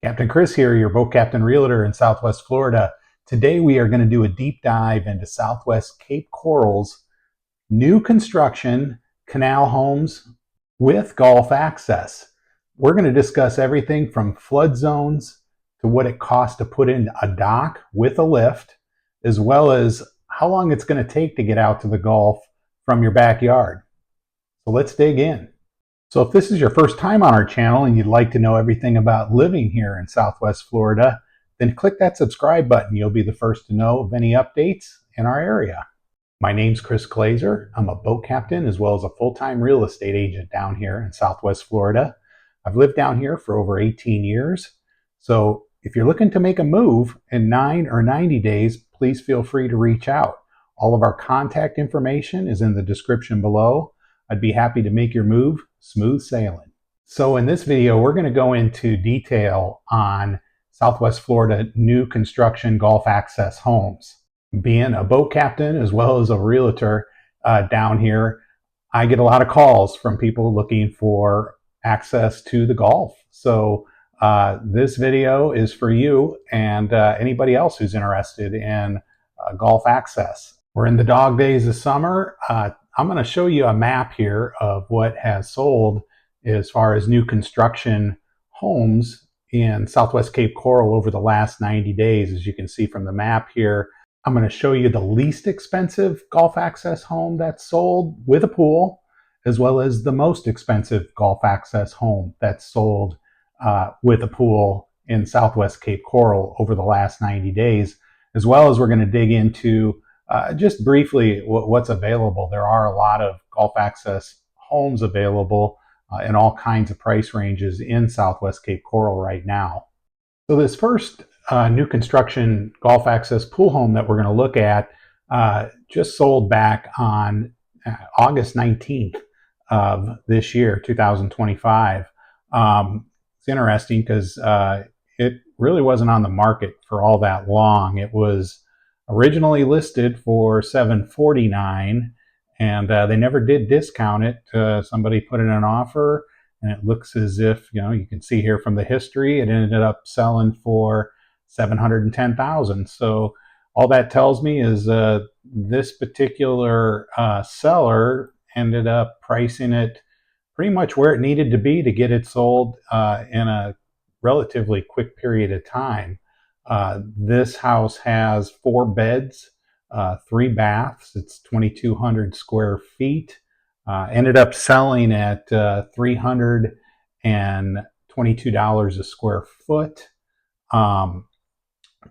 Captain Chris here, your Boat Captain Realtor in Southwest Florida. Today we are going to do a deep dive into Southwest Cape Coral's new construction canal homes with Gulf access. We're going to discuss everything from flood zones to what it costs to put in a dock with a lift, as well as how long it's going to take to get out to the Gulf from your backyard. So let's dig in. So if this is your first time on our channel and you'd like to know everything about living here in Southwest Florida, then click that subscribe button. You'll be the first to know of any updates in our area. My name's Chris Glazer. I'm a boat captain as well as a full-time real estate agent down here in Southwest Florida. I've lived down here for over 18 years. So if you're looking to make a move in 9 or 90 days, please feel free to reach out. All of our contact information is in the description below. I'd be happy to make your move smooth sailing. So in this video, we're going to go into detail on Southwest Florida new construction Gulf access homes. Being a boat captain as well as a realtor down here, I get a lot of calls from people looking for access to the Gulf. So this video is for you and anybody else who's interested in Gulf access. We're in the dog days of summer. I'm going to show you a map here of what has sold as far as new construction homes in Southwest Cape Coral over the last 90 days. As you can see from the map here, I'm going to show you the least expensive Gulf access home that's sold with a pool, as well as the most expensive Gulf access home that's sold with a pool in Southwest Cape Coral over the last 90 days, as well as we're going to dig into just briefly what's available. There are a lot of Gulf access homes available in all kinds of price ranges in Southwest Cape Coral right now. So this first new construction Gulf access pool home that we're going to look at just sold back on August 19th of this year, 2025. It's interesting because it really wasn't on the market for all that long. It was originally listed for $749, and they never did discount it. Somebody put in an offer, and it looks as if, you can see here from the history, it ended up selling for $710,000. So all that tells me is this particular seller ended up pricing it pretty much where it needed to be to get it sold in a relatively quick period of time. This house has 4 beds, 3 baths. It's 2,200 square feet. Ended up selling at $322 a square foot.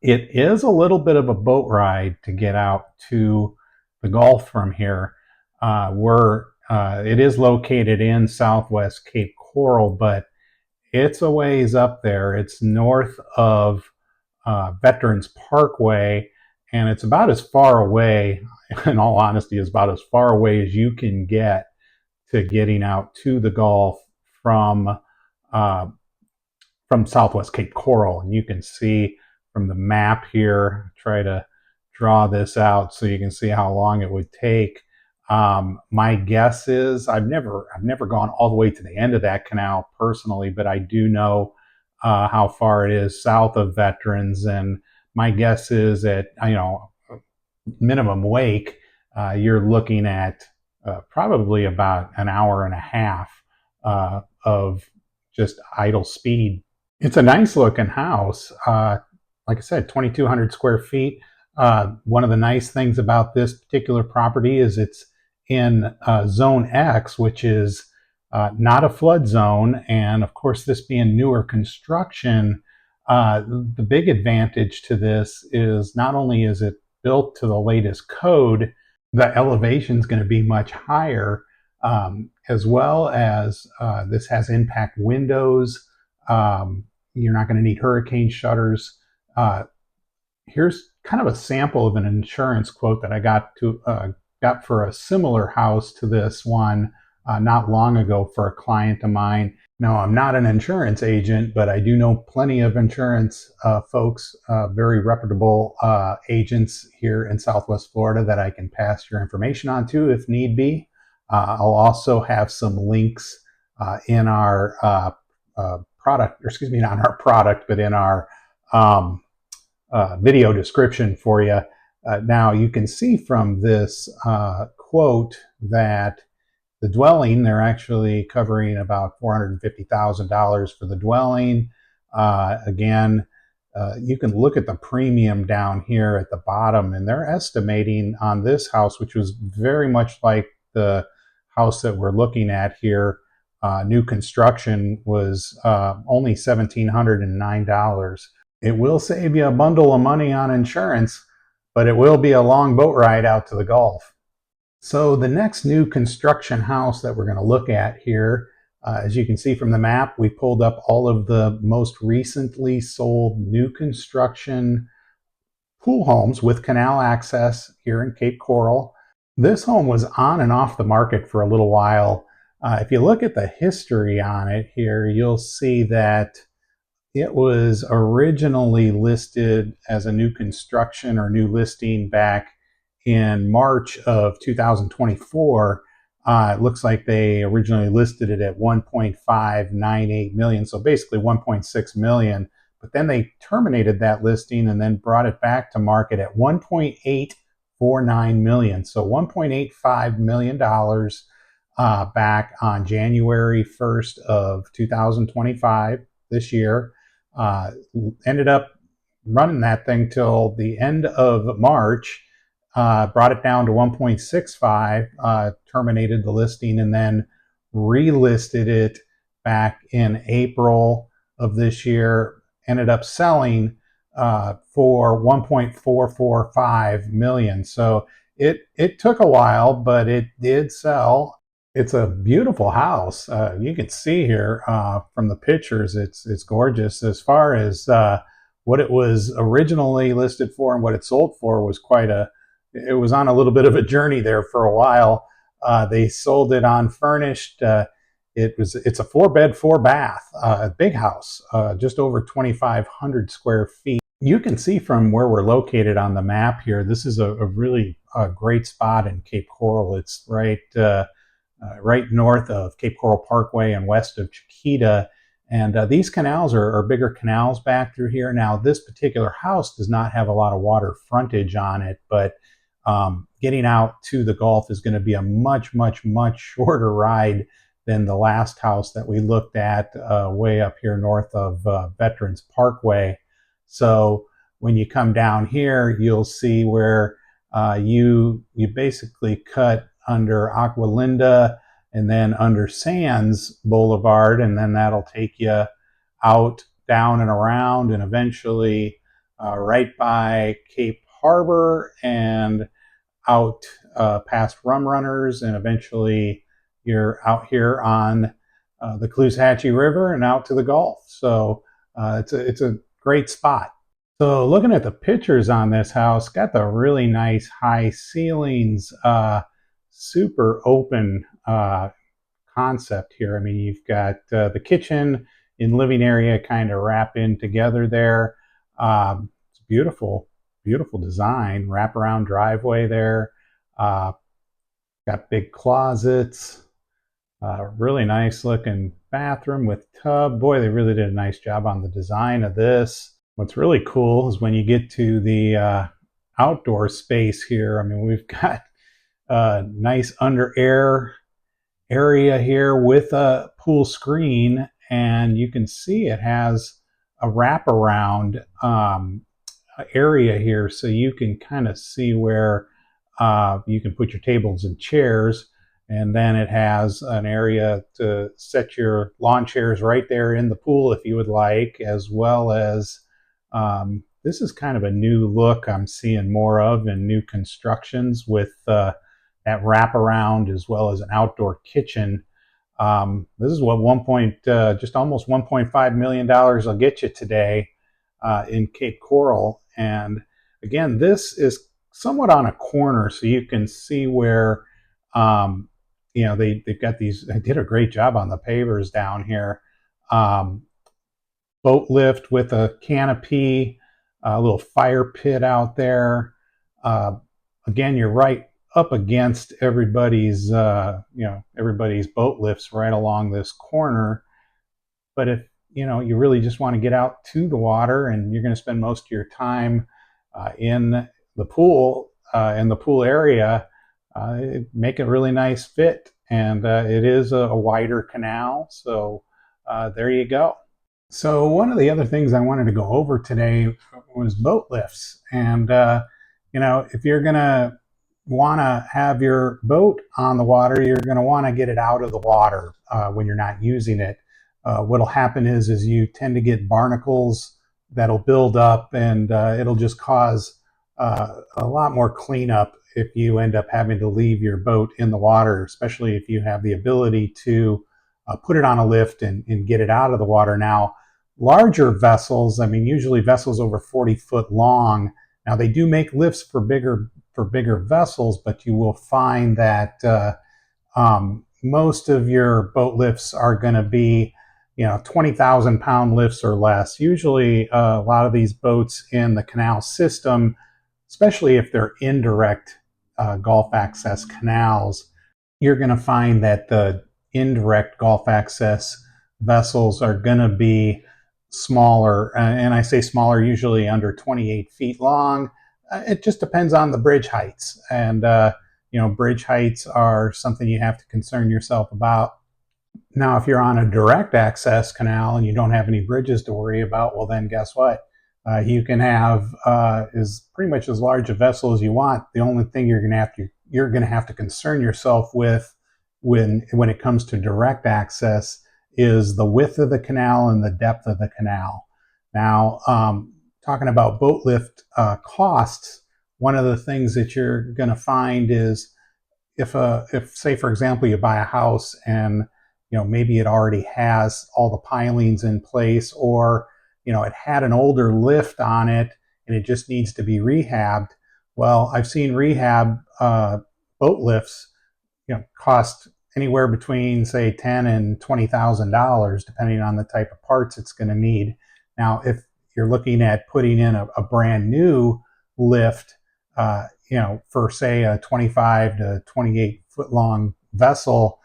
It is a little bit of a boat ride to get out to the Gulf from here. It is located in Southwest Cape Coral, but it's a ways up there. It's north of Veterans Parkway, and it's about as far away, in all honesty, is about as far away as you can get to getting out to the Gulf from Southwest Cape Coral. And you can see from the map here, try to draw this out so you can see how long it would take. My guess is I've never gone all the way to the end of that canal personally, but I do know how far it is south of Veterans, and my guess is at minimum wake, you're looking at probably about an hour and a half of just idle speed. It's a nice looking house. Like I said, 2,200 square feet. One of the nice things about this particular property is it's in Zone X, which is not a flood zone. And of course, this being newer construction, the big advantage to this is not only is it built to the latest code, the elevation is going to be much higher, as well as this has impact windows. You're not going to need hurricane shutters. Here's kind of a sample of an insurance quote that I got for a similar house to this one not long ago for a client of mine. Now, I'm not an insurance agent, but I do know plenty of insurance folks, very reputable agents here in Southwest Florida that I can pass your information on to if need be. I'll also have some links in our product, or excuse me, not our product, but in our um, video description for you. Now you can see from this quote that the dwelling, they're actually covering about $450,000 for the dwelling. Again, you can look at the premium down here at the bottom, and they're estimating on this house, which was very much like the house that we're looking at here. New construction was only $1,709. It will save you a bundle of money on insurance, but it will be a long boat ride out to the Gulf. So the next new construction house that we're going to look at here, as you can see from the map, we pulled up all of the most recently sold new construction pool homes with canal access here in Cape Coral. This home was on and off the market for a little while. If you look at the history on it here, you'll see that it was originally listed as a new construction or new listing back in March of 2024. It looks like they originally listed it at 1.598 million, so basically 1.6 million. But then they terminated that listing and then brought it back to market at 1.849 million, so 1.85 million dollars back on January 1st of 2025 this year. Ended up running that thing till the end of March, brought it down to 1.65, terminated the listing, and then relisted it back in April of this year. Ended up selling for 1.445 million. So it took a while, but it did sell. It's a beautiful house. You can see here from the pictures, it's gorgeous. As far as what it was originally listed for and what it sold for was it was on a little bit of a journey there for a while. They sold it on furnished. It's a 4-bed, 4-bath, big house, just over 2,500 square feet. You can see from where we're located on the map here, this is a really great spot in Cape Coral. It's right north of Cape Coral Parkway and west of Chiquita. And these canals are bigger canals back through here. Now, this particular house does not have a lot of water frontage on it, but getting out to the Gulf is going to be a much, much, much shorter ride than the last house that we looked at way up here north of Veterans Parkway. So when you come down here, you'll see where you basically cut under Aqualinda and then under Sands Boulevard, and then that'll take you out, down and around, and eventually right by Cape Harbor and out past Rum Runners, and eventually you're out here on the Caloosahatchee River and out to the Gulf. So it's a great spot. So looking at the pictures on this house, got the really nice high ceilings, super open concept here. I mean, you've got the kitchen and living area kind of wrap in together there. It's beautiful, beautiful design. Wraparound driveway there. Got big closets. Really nice looking bathroom with tub. Boy, they really did a nice job on the design of this. What's really cool is when you get to the outdoor space here. I mean, we've got nice under air area here with a pool screen, and you can see it has a wraparound area here, so you can kind of see where you can put your tables and chairs, and then it has an area to set your lawn chairs right there in the pool if you would like, as well as this is kind of a new look I'm seeing more of in new constructions with that wraparound as well as an outdoor kitchen. This is what just almost $1.5 million will get you today in Cape Coral. And again, this is somewhat on a corner, so you can see where they've got these. They did a great job on the pavers down here. Boat lift with a canopy, a little fire pit out there. Again, you're right up against everybody's boat lifts right along this corner. But if you really just want to get out to the water, and you're going to spend most of your time in the pool area, make a really nice fit. And it is a wider canal, so there you go. So one of the other things I wanted to go over today was boat lifts. And if you're going to want to have your boat on the water, you're going to want to get it out of the water when you're not using it. What'll happen is you tend to get barnacles that'll build up, and it'll just cause a lot more cleanup if you end up having to leave your boat in the water, especially if you have the ability to put it on a lift and get it out of the water. Now, larger vessels, I mean, usually vessels over 40 foot long. Now, they do make lifts for bigger vessels, but you will find that most of your boat lifts are going to be 20,000 pound lifts or less. Usually a lot of these boats in the canal system, especially if they're indirect Gulf access canals, you're going to find that the indirect Gulf access vessels are going to be smaller. And I say smaller, usually under 28 feet long. It just depends on the bridge heights. And, bridge heights are something you have to concern yourself about. Now, if you're on a direct access canal and you don't have any bridges to worry about, well, then guess what? You can have is pretty much as large a vessel as you want. The only thing you're going to have to concern yourself with when it comes to direct access is the width of the canal and the depth of the canal. Now, talking about boat lift costs, one of the things that you're going to find is if say for example you buy a house and maybe it already has all the pilings in place, or it had an older lift on it and it just needs to be rehabbed. Well, I've seen rehab boat lifts cost anywhere between say $10,000 and $20,000 depending on the type of parts it's going to need. Now, if you're looking at putting in a brand new lift, for say a 25 to 28 foot long vessel,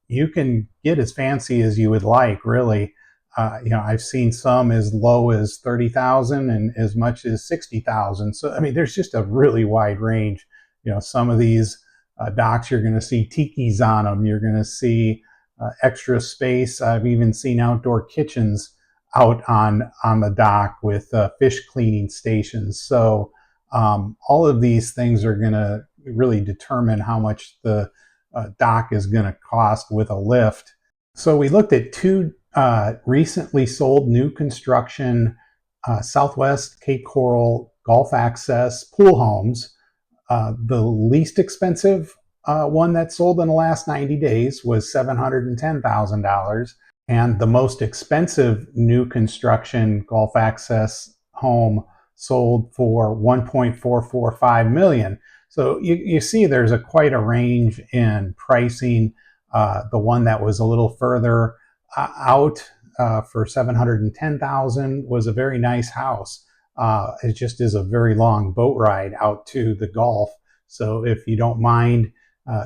you can get as fancy as you would like, really. I've seen some as low as 30,000 and as much as 60,000. So, I mean, there's just a really wide range. Some of these docks, you're going to see tikis on them. You're going to see extra space. I've even seen outdoor kitchens out on the dock with fish cleaning stations. So all of these things are going to really determine how much the dock is going to cost with a lift. So we looked at two recently sold new construction Southwest Cape Coral Gulf access pool homes. The least expensive one that sold in the last 90 days was $710,000. And the most expensive new construction Gulf access home sold for $1.445 million. So you see there's quite a range in pricing. The one that was a little further out for $710,000 was a very nice house. It just is a very long boat ride out to the Gulf. So if you don't mind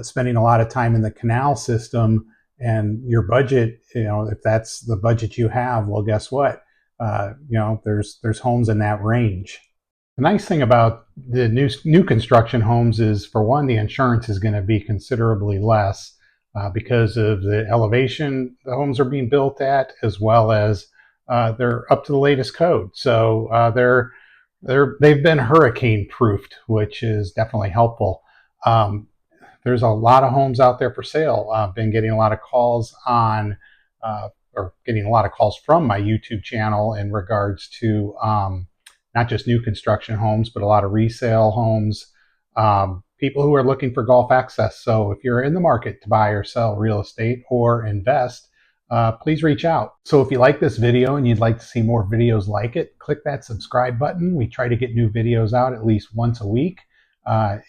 spending a lot of time in the canal system and your budget, if that's the budget you have, well, guess what? There's homes in that range. The nice thing about the new construction homes is, for one, the insurance is going to be considerably less because of the elevation the homes are being built at, as well as they're up to the latest code. So they've been hurricane proofed, which is definitely helpful. There's a lot of homes out there for sale. I've been getting a lot of calls getting a lot of calls from my YouTube channel in regards to not just new construction homes, but a lot of resale homes, people who are looking for Gulf access. So if you're in the market to buy or sell real estate or invest, please reach out. So if you like this video and you'd like to see more videos like it, click that subscribe button. We try to get new videos out at least once a week.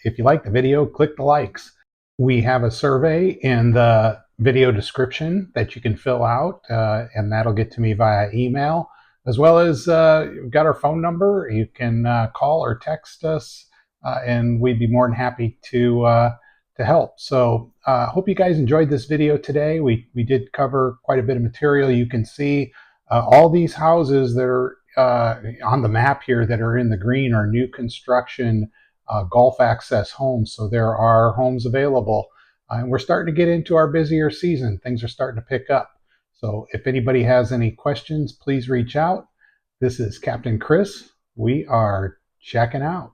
If you like the video, click the likes. We have a survey in the video description that you can fill out, and that'll get to me via email, as well as we've got our phone number. You can call or text us, and we'd be more than happy to help. So hope you guys enjoyed this video today. We did cover quite a bit of material. You can see All these houses that are on the map here that are in the green are new construction Gulf access homes. So there are homes available. And we're starting to get into our busier season. Things are starting to pick up. So if anybody has any questions, please reach out. This is Captain Chris. We are checking out.